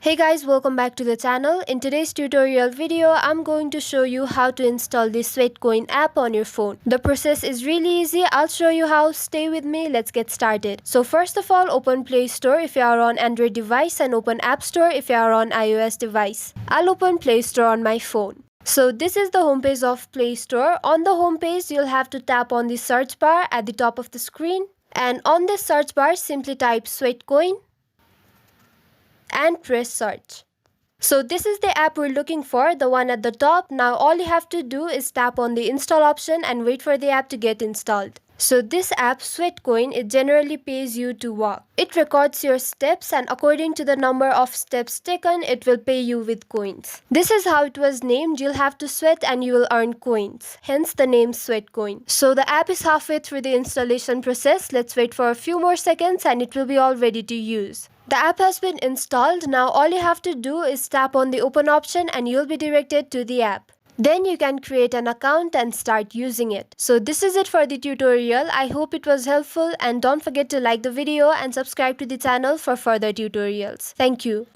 Hey guys, welcome back to the channel. In today's tutorial video, I'm going to show you how to install the Sweatcoin app on your phone. The process is really easy. I'll show you how. Stay with me. Let's get started. So first of all, open Play Store if you are on Android device and open App Store if you are on iOS device. I'll open Play Store on my phone. So this is the homepage of Play Store. On the homepage, you'll have to tap on the search bar at the top of the screen. And on this search bar, simply type Sweatcoin and press search. So this is the app we're looking for, the one at the top. Now all you have to do is tap on the install option and wait for the app to get installed. So this app, Sweatcoin, it generally pays you to walk. It records your steps and according to the number of steps taken, it will pay you with coins. This is how it was named. You'll have to sweat and you will earn coins. Hence the name Sweatcoin. So the app is halfway through the installation process. Let's wait for a few more seconds and it will be all ready to use. The app has been installed. Now all you have to do is tap on the open option and you'll be directed to the app. Then you can create an account and start using it. So this is it for the tutorial. I hope it was helpful and don't forget to like the video and subscribe to the channel for further tutorials. Thank you.